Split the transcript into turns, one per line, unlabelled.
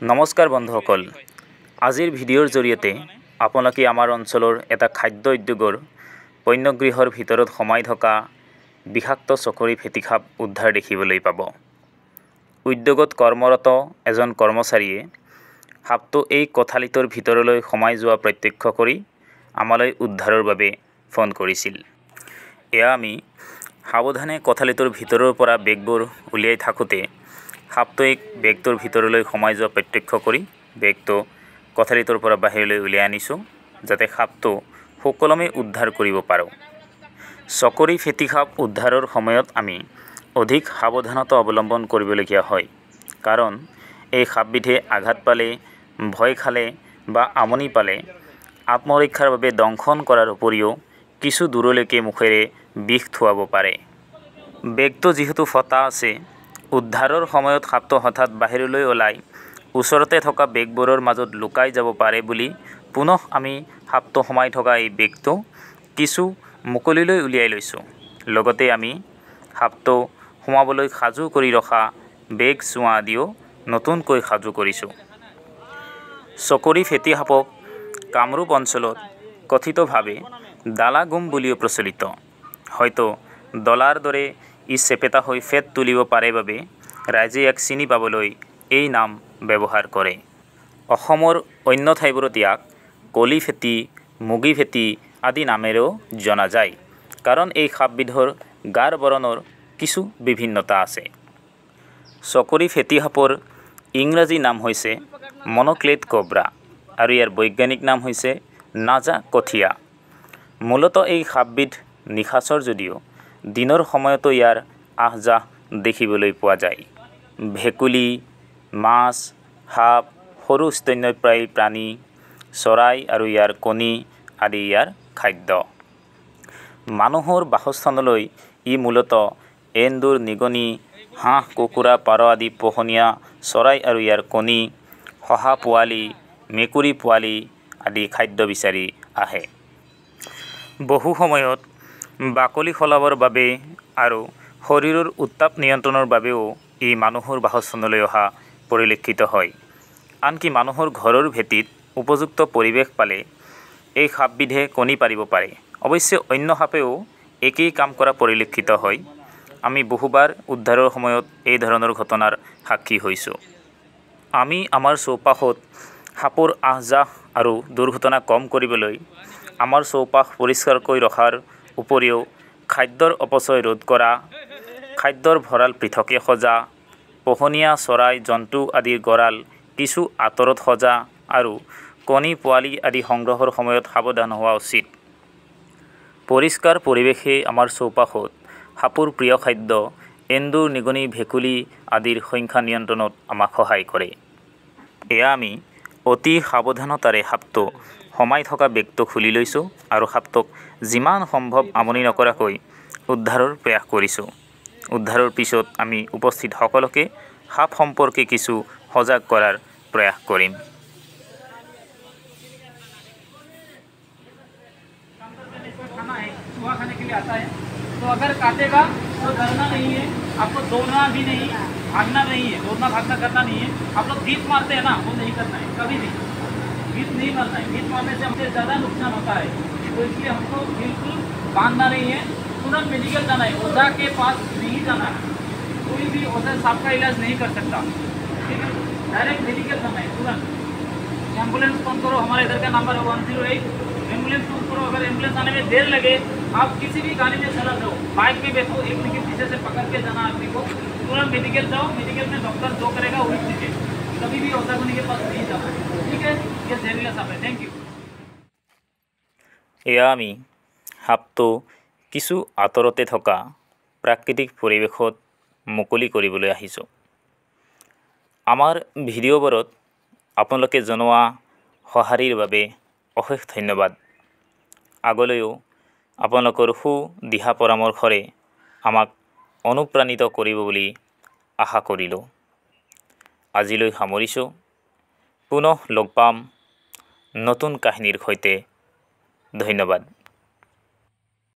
নমস্কাৰ বন্ধুসকল, আজিৰ ভিডিঅ'ৰ জৰিয়তে আপোনালোকে আমাৰ অঞ্চলৰ এটা খাদ্য উদ্যোগৰ পণ্যগৃহৰ ভিতৰত সোমাই থকা বিষাক্ত চকৰি ফেটিসাপ উদ্ধাৰ দেখিবলৈ পাব। উদ্যোগত কৰ্মৰত এজন কৰ্মচাৰীয়ে সাপটো এই কোঠালিটোৰ ভিতৰলৈ সোমাই যোৱা প্ৰত্যক্ষ কৰি আমালৈ উদ্ধাৰৰ বাবে ফোন কৰিছিল। এয়া আমি সাৱধানে কোঠালিটোৰ ভিতৰৰ পৰা বেগবোৰ উলিয়াই থাকোঁতে সাপটোৱে বেগটোৰ ভিতৰলৈ সোমাই যোৱা প্ৰত্যক্ষ কৰি বেগটো কোঠালিটোৰ পৰা বাহিৰলৈ উলিয়াই আনিছোঁ, যাতে সাপটো সুকলমে উদ্ধাৰ কৰিব পাৰোঁ। চকৰি ফেটিসাপ উদ্ধাৰৰ সময়ত আমি অধিক সাৱধানতা অৱলম্বন কৰিবলগীয়া হয়, কাৰণ এই সাপবিধে আঘাত পালে, ভয় খালে বা আমনি পালে আত্মৰক্ষাৰ বাবে দংশন কৰাৰ উপৰিও কিছু দূৰলৈকে মুখেৰে বিষ থুৱাব পাৰে। বেগটো যিহেতু ফটা আছে, উদ্ধাৰৰ সময়ত সাপটো হঠাৎ বাহিৰলৈ ওলাই ওচৰতে থকা বেগবোৰৰ মাজত লুকাই যাব পাৰে বুলি পুনঃ আমি সাপটো সোমাই থকা এই বেগটো কিছু মুকলিলৈ উলিয়াই লৈছোঁ। লগতে আমি সাপটো সোমাবলৈ সাজু কৰি ৰখা বেগ চোৱা আদিও নতুনকৈ সাজু কৰিছোঁ। চকৰি ফেটিসাপক কামৰূপ অঞ্চলত কথিতভাৱে ডালাগুম বুলিও প্ৰচলিত। হয়তো ডলাৰ দৰে ই চেপেটা হৈ ফেট তুলিব পাৰে বাবে ৰাইজে ইয়াক চিনি পাবলৈ এই নাম ব্যৱহাৰ কৰে। অসমৰ অন্য ঠাইবোৰত ইয়াক কলি ফেটি, মুগী ফেটি আদি নামেৰেও জনা যায়, কাৰণ এই সাপবিধৰ গাৰ বৰণৰ কিছু বিভিন্নতা আছে। চকৰি ফেটিসাপৰ ইংৰাজী নাম হৈছে মন'ক্লেড কোব্ৰা আৰু ইয়াৰ বৈজ্ঞানিক নাম হৈছে নাজা কঠিয়া। মূলতঃ এই সাপবিধ নিশাচৰ যদিও দিনৰ সময়তো ইয়াৰ আহ-যাহ দেখিবলৈ পোৱা যায়। ভেকুলী, মাছ, সাপ, সৰু স্তন্যপায়ী প্ৰাণী, চৰাই আৰু ইয়াৰ কণী আদি ইয়াৰ খাদ্য। মানুহৰ বাসস্থানলৈ ই মূলতঃ এন্দুৰ, নিগনি, হাঁহ, কুকুৰা, পাৰ আদি পোহনীয়া চৰাই আৰু ইয়াৰ কণী, শহা পোৱালি, মেকুৰী পোৱালি আদি খাদ্য বিচাৰি আহে। বহু সময়ত বাকলি সলাবৰ বাবে আৰু শৰীৰৰ উত্তাপ নিয়ন্ত্ৰণৰ বাবেও ই মানুহৰ বাসস্থানলৈ অহা পৰিলক্ষিত হয়। আনকি মানুহৰ ঘৰৰ ভেটিত উপযুক্ত পৰিৱেশ পালে এই সাপবিধে কণী পাৰিব পাৰে। অৱশ্যে অন্য সাপেও একেই কাম কৰা পৰিলক্ষিত হয়। আমি বহুবাৰ উদ্ধাৰৰ সময়ত এই ধৰণৰ ঘটনাৰ সাক্ষী হৈছোঁ। আমি আমাৰ চৌপাশত সাপৰ আহ-যাহ আৰু দুৰ্ঘটনা কম কৰিবলৈ আমাৰ চৌপাশ পৰিষ্কাৰকৈ ৰখাৰ উপৰিও খাদ্যৰ অপচয় ৰোধ কৰা, খাদ্যৰ ভঁৰাল পৃথকে সজা, পোহনীয়া চৰাই, জন্তু আদিৰ গঁৰাল কিছু আঁতৰত সজা আৰু কণী, পোৱালি আদি সংগ্ৰহৰ সময়ত সাৱধান হোৱা উচিত। পৰিষ্কাৰ পৰিৱেশে আমাৰ চৌপাশত সাপৰ প্ৰিয় খাদ্য এন্দুৰ, নিগনি, ভেকুলী আদিৰ সংখ্যা নিয়ন্ত্ৰণত আমাক সহায় কৰে। এয়া আমি অতি সাৱধানতাৰে সাপটো সোমাই থকা বেগটো খুলি লৈছোঁ আৰু সাপটোক যিমান সম্ভৱ আমনি নকৰাকৈ উদ্ধাৰৰ প্ৰয়াস কৰিছোঁ। উদ্ধাৰৰ পিছত আমি উপস্থিত সকলোকে সাপ সম্পৰ্কে কিছু সজাগ কৰাৰ प्रयास करें।
खाने के लिए आता है तो अगर काटेगा तो डरना नहीं है, आपको दौड़ना भी नहीं, भागना नहीं है, दौड़ना भागना करना नहीं है। आप लोग गीत मारते हैं ना, वो नहीं करना है, कभी भी गीत नहीं मारना है। गीत मारने से हमसे ज़्यादा नुकसान होता है, तो इसलिए हमको बिल्कुल बांधना नहीं है। तुरंत मेडिकल जाना है, ओझा के पास नहीं जाना है। कोई भी ओझा सांप का इलाज नहीं कर सकता, ठीक है। डायरेक्ट मेडिकल जाना है तुरंत। एम्बुलेंस फोन करो, हमारे इधर का नंबर है 108। एम्बुलेंस फोन करो। अगर एम्बुलेंस आने में देर लगे, आप किसी भी गाड़ी में चला जाओ, बाइक में बैठो, एक के पीछे से पकड़ के जाना आदमी को, तुरंत मेडिकल जाओ। मेडिकल में डॉक्टर जो करेगा वही कीजिए, कभी भी ओझा गुनी के पास नहीं जाना, ठीक है। ये जहरीला सांप है। Thank you.
এয়া আমি সাপটো কিছু আঁতৰতে থকা প্ৰাকৃতিক পৰিৱেশত মুকলি কৰিবলৈ আহিছোঁ। আমাৰ ভিডিঅ'বোৰত আপোনালোকে জনোৱা সঁহাৰিৰ বাবে অশেষ ধন্যবাদ। আগলৈও আপোনালোকৰ দিহা পৰামৰ্শৰে আমাক অনুপ্ৰাণিত কৰিব বুলি আশা কৰিলোঁ। আজিলৈ সামৰিছোঁ। পুনঃ লগ পাম নতুন কাহিনীৰ সৈতে। ধন্যবাদ।